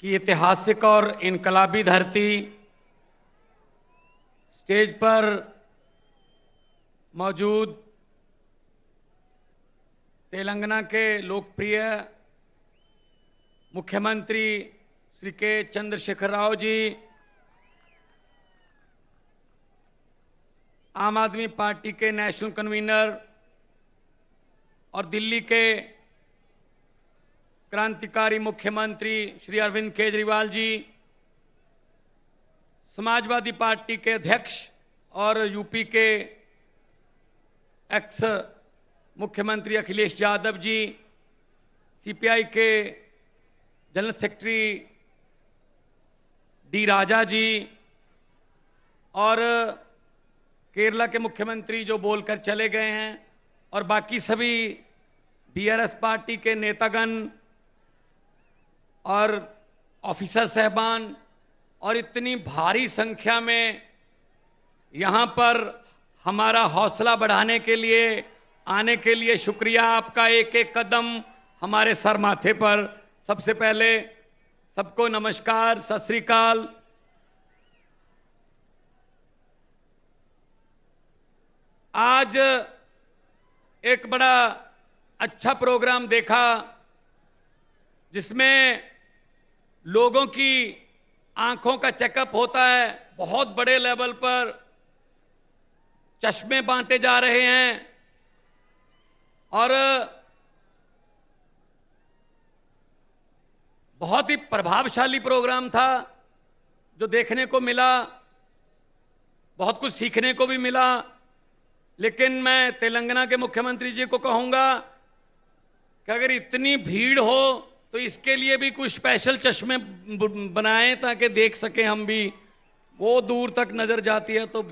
की ऐतिहासिक और इनकलाबी धरती स्टेज पर मौजूद तेलंगाना के लोकप्रिय मुख्यमंत्री श्री के चंद्रशेखर राव जी, आम आदमी पार्टी के नेशनल कन्वीनर और दिल्ली के क्रांतिकारी मुख्यमंत्री श्री अरविंद केजरीवाल जी, समाजवादी पार्टी के अध्यक्ष और यूपी के एक्स मुख्यमंत्री अखिलेश यादव जी, सीपीआई के जनरल सेक्रेटरी डी राजा जी और केरला के मुख्यमंत्री जो बोलकर चले गए हैं, और बाकी सभी बीआरएस पार्टी के नेतागण और ऑफिसर साहबान और इतनी भारी संख्या में यहां पर हमारा हौसला बढ़ाने के लिए आने के लिए शुक्रिया। आपका एक एक कदम हमारे सर माथे पर। सबसे पहले सबको नमस्कार, सत श्री अकाल। आज एक बड़ा अच्छा प्रोग्राम देखा जिसमें लोगों की आंखों का चेकअप होता है। बहुत बड़े लेवल पर चश्मे बांटे जा रहे हैं और बहुत ही प्रभावशाली प्रोग्राम था जो देखने को मिला, बहुत कुछ सीखने को भी मिला। लेकिन मैं तेलंगाना के मुख्यमंत्री जी को कहूंगा कि अगर इतनी भीड़ हो तो इसके लिए भी कुछ स्पेशल चश्मे बनाएं ताकि देख सकें हम भी। वो दूर तक नजर जाती है तो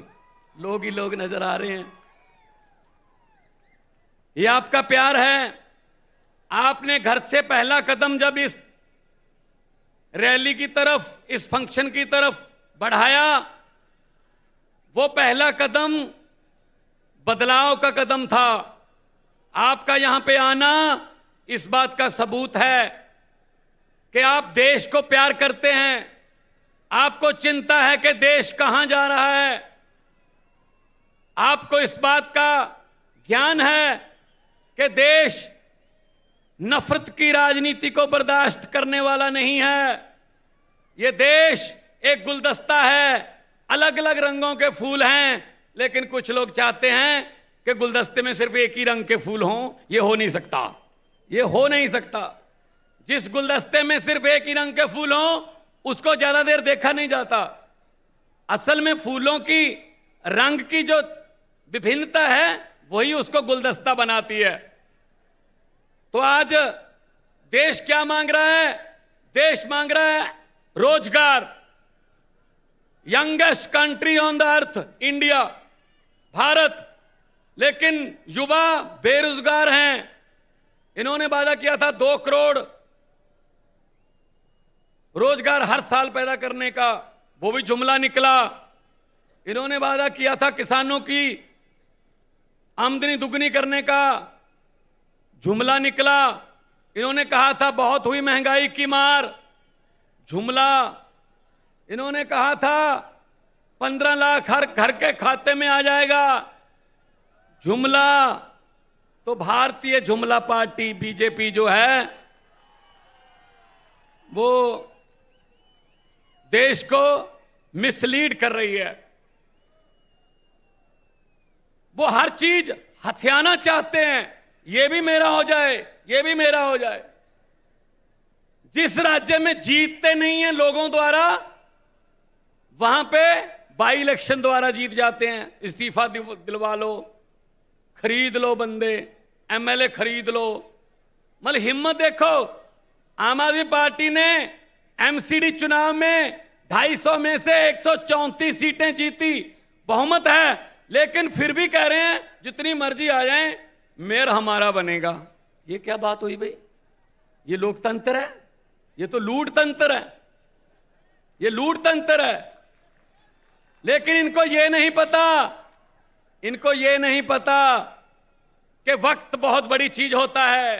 लोग ही लोग नजर आ रहे हैं। ये आपका प्यार है। आपने घर से पहला कदम जब इस रैली की तरफ, इस फंक्शन की तरफ बढ़ाया, वो पहला कदम बदलाव का कदम था। आपका यहां पे आना इस बात का सबूत है कि आप देश को प्यार करते हैं। आपको चिंता है कि देश कहां जा रहा है। आपको इस बात का ज्ञान है कि देश नफरत की राजनीति को बर्दाश्त करने वाला नहीं है। यह देश एक गुलदस्ता है, अलग अलग रंगों के फूल हैं, लेकिन कुछ लोग चाहते हैं कि गुलदस्ते में सिर्फ एक ही रंग के फूल हों। यह हो नहीं सकता, यह हो नहीं सकता। जिस गुलदस्ते में सिर्फ एक ही रंग के फूल हों उसको ज्यादा देर देखा नहीं जाता। असल में फूलों की रंग की जो विभिन्नता है वही उसको गुलदस्ता बनाती है। तो आज देश क्या मांग रहा है? देश मांग रहा है रोजगार। Youngest country on the earth India, Bharat, लेकिन युवा बेरोजगार हैं। इन्होंने वादा किया था 2 करोड़ रोजगार हर साल पैदा करने का, वो भी जुमला निकला। इन्होंने वादा किया था किसानों की आमदनी दुगनी करने का, जुमला निकला। इन्होंने कहा था बहुत हुई महंगाई की मार, जुमला। इन्होंने कहा था 15 लाख हर घर के खाते में आ जाएगा, जुमला। तो भारतीय जुमला पार्टी बीजेपी जो है वो देश को मिसलीड कर रही है। वो हर चीज हथियाना चाहते हैं। ये भी मेरा हो जाए, ये भी मेरा हो जाए। जिस राज्य में जीतते नहीं हैं लोगों द्वारा, वहां पे बाई इलेक्शन द्वारा जीत जाते हैं। इस्तीफा दिलवा लो, खरीद लो बंदे, एमएलए खरीद लो। मतलब हिम्मत देखो। आम आदमी पार्टी ने एमसीडी चुनाव में 250 में से 134 सीटें जीती, बहुमत है, लेकिन फिर भी कह रहे हैं जितनी मर्जी आ जाए मेयर हमारा बनेगा। ये क्या बात हुई भाई? ये लोकतंत्र है? ये तो लूट तंत्र है, ये लूट तंत्र है। लेकिन इनको ये नहीं पता, इनको ये नहीं पता कि वक्त बहुत बड़ी चीज होता है।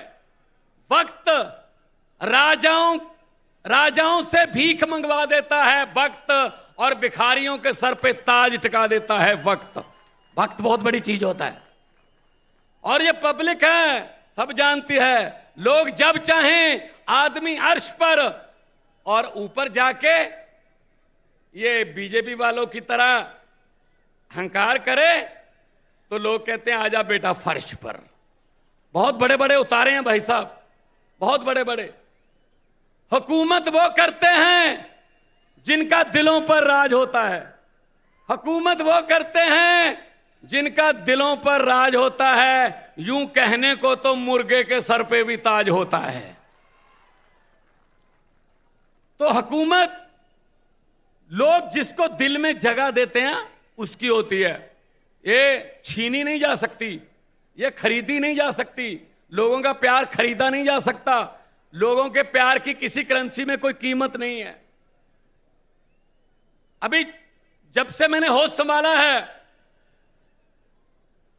वक्त राजाओं राजाओं से भीख मंगवा देता है वक्त, और भिखारियों के सर पे ताज टिका देता है वक्त। वक्त बहुत बड़ी चीज होता है। और ये पब्लिक है, सब जानती है। लोग जब चाहें आदमी अर्श पर, और ऊपर जाके ये बीजेपी वालों की तरह अहंकार करे तो लोग कहते हैं आजा बेटा फर्श पर। बहुत बड़े बड़े उतारे हैं भाई साहब, बहुत बड़े बड़े। हुकूमत वो करते हैं जिनका दिलों पर राज होता है। हुकूमत वो करते हैं जिनका दिलों पर राज होता है। यूं कहने को तो मुर्गे के सर पे भी ताज होता है। तो हुकूमत लोग जिसको दिल में जगह देते हैं उसकी होती है। ये छीनी नहीं जा सकती, ये खरीदी नहीं जा सकती। लोगों का प्यार खरीदा नहीं जा सकता। लोगों के प्यार की किसी करेंसी में कोई कीमत नहीं है। अभी जब से मैंने होश संभाला है,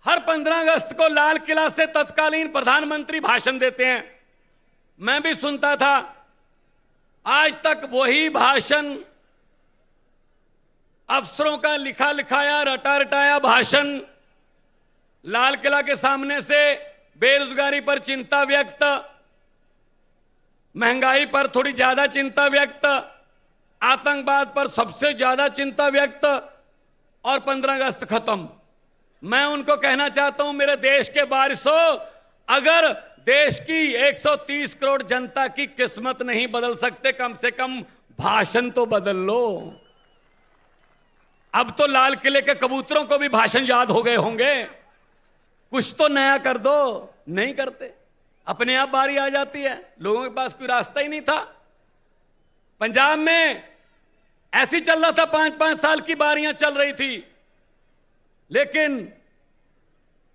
हर 15 अगस्त को लाल किला से तत्कालीन प्रधानमंत्री भाषण देते हैं। मैं भी सुनता था। आज तक वही भाषण, अफसरों का लिखा लिखाया रटा रटाया भाषण, लाल किला के सामने से बेरोजगारी पर चिंता व्यक्त, महंगाई पर थोड़ी ज्यादा चिंता व्यक्त, आतंकवाद पर सबसे ज्यादा चिंता व्यक्त, और 15 अगस्त खत्म। मैं उनको कहना चाहता हूं, मेरे देश के वारिसों, अगर देश की 130 करोड़ जनता की किस्मत नहीं बदल सकते, कम से कम भाषण तो बदल लो। अब तो लाल किले के कबूतरों को भी भाषण याद हो गए होंगे। कुछ तो नया कर दो, नहीं करते। अपने आप बारी आ जाती है। लोगों के पास कोई रास्ता ही नहीं था। पंजाब में ऐसी चल रहा था, 5-5 साल की बारियां चल रही थी। लेकिन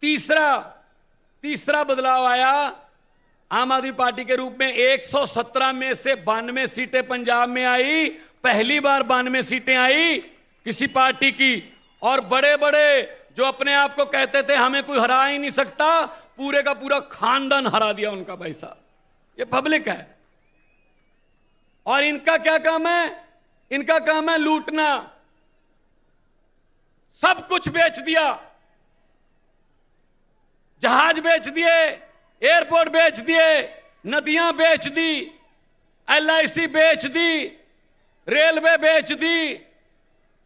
तीसरा बदलाव आया आम आदमी पार्टी के रूप में। 117 में से 92 सीटें पंजाब में आई। पहली बार 92 सीटें आई किसी पार्टी की। और बड़े बड़े जो अपने आप को कहते थे हमें कोई हरा ही नहीं सकता, पूरे का पूरा खानदान हरा दिया उनका भाई साहब। ये पब्लिक है। और इनका क्या काम है? इनका काम है लूटना। सब कुछ बेच दिया। जहाज बेच दिए, एयरपोर्ट बेच दिए, नदियां बेच दी, LIC बेच दी, रेलवे बेच दी।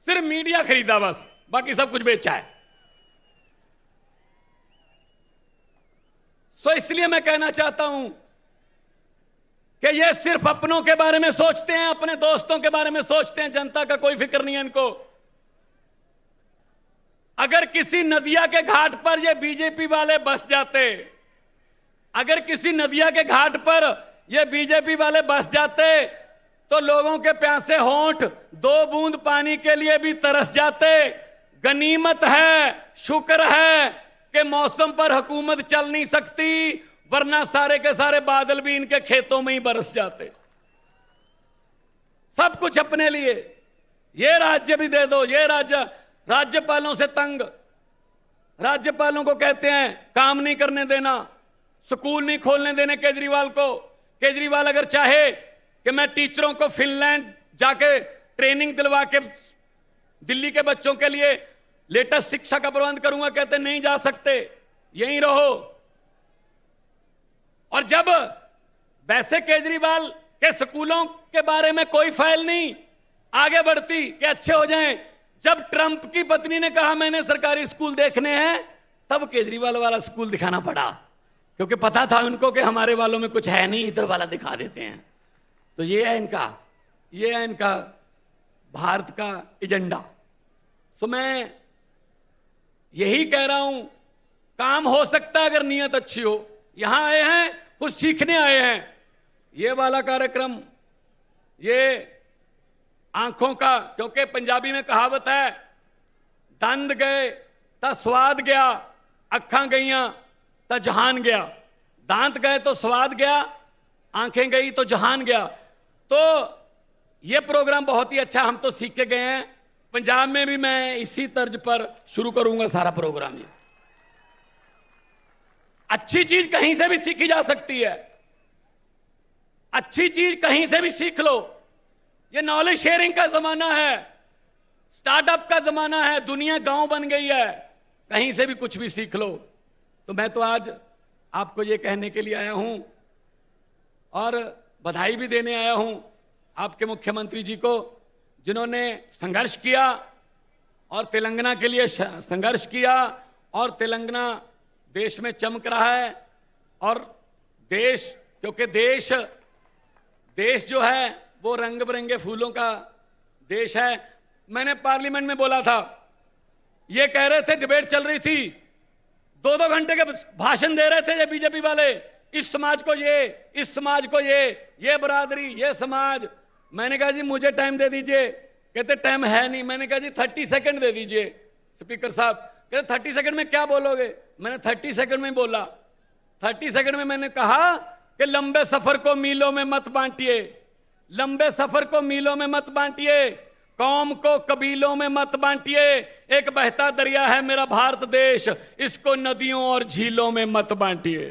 सिर्फ मीडिया खरीदा बस, बाकी सब कुछ बेचा है। तो इसलिए मैं कहना चाहता हूं कि ये सिर्फ अपनों के बारे में सोचते हैं, अपने दोस्तों के बारे में सोचते हैं। जनता का कोई फिक्र नहीं है इनको। अगर किसी नदिया के घाट पर ये बीजेपी वाले बस जाते, अगर किसी नदिया के घाट पर ये बीजेपी वाले बस जाते, तो लोगों के प्यासे होंठ 2 बूंद पानी के लिए भी तरस जाते। गनीमत है, शुक्र है कि मौसम पर हुकूमत चल नहीं सकती, वरना सारे के सारे बादल भी इनके खेतों में ही बरस जाते। सब कुछ अपने लिए। ये राज्य भी दे दो। ये राज्यपालों से तंग। राज्यपालों को कहते हैं काम नहीं करने देना, स्कूल नहीं खोलने देने केजरीवाल को। केजरीवाल अगर चाहे कि मैं टीचरों को फिनलैंड जाके ट्रेनिंग दिलवा के दिल्ली के बच्चों के लिए लेटेस्ट शिक्षा का प्रबंध करूंगा, कहते नहीं जा सकते, यहीं रहो। और जब वैसे केजरीवाल के स्कूलों के बारे में कोई फाइल नहीं आगे बढ़ती कि अच्छे हो जाएं, जब ट्रंप की पत्नी ने कहा मैंने सरकारी स्कूल देखने हैं, तब केजरीवाल वाला स्कूल दिखाना पड़ा, क्योंकि पता था उनको कि हमारे वालों में कुछ है नहीं, इधर वाला दिखा देते हैं। तो ये है इनका भारत का एजेंडा। तो मैं यही कह रहा हूं, काम हो सकता है अगर नीयत अच्छी हो। यहां आए हैं, कुछ सीखने आए हैं। ये वाला कार्यक्रम, ये आंखों का, क्योंकि पंजाबी में कहावत है, दंद गए ता स्वाद गया, अखां गईयां ता जहान गया। दांत गए तो स्वाद गया, आंखें गई तो जहान गया। तो ये प्रोग्राम बहुत ही अच्छा, हम तो सीख के गए हैं। पंजाब में भी मैं इसी तर्ज पर शुरू करूंगा सारा प्रोग्राम। ये अच्छी चीज कहीं से भी सीखी जा सकती है। अच्छी चीज कहीं से भी सीख लो। ये नॉलेज शेयरिंग का जमाना है, स्टार्टअप का जमाना है, दुनिया गांव बन गई है, कहीं से भी कुछ भी सीख लो। तो मैं तो आज आपको ये कहने के लिए आया हूं और बधाई भी देने आया हूं आपके मुख्यमंत्री जी को, जिन्होंने संघर्ष किया और तेलंगाना के लिए संघर्ष किया, और तेलंगाना देश में चमक रहा है। और देश, क्योंकि देश जो है वो रंग बिरंगे फूलों का देश है। मैंने पार्लियामेंट में बोला था, ये कह रहे थे, डिबेट चल रही थी, 2-2 घंटे के भाषण दे रहे थे ये बीजेपी वाले, इस समाज को ये, इस समाज को ये बरादरी, ये समाज। मैंने कहा जी मुझे टाइम दे दीजिए। कहते टाइम है नहीं। मैंने कहा जी 30 सेकंड दे दीजिए स्पीकर साहब। कहते 30 सेकंड में क्या बोलोगे? मैंने 30 सेकंड में बोला। 30 सेकंड में मैंने कहा कि लंबे सफर को मीलों में मत बांटिए, लंबे सफर को मीलों में मत बांटिए, कौम को कबीलों में मत बांटिए। एक बहता दरिया है मेरा भारत देश, इसको नदियों और झीलों में मत बांटिए।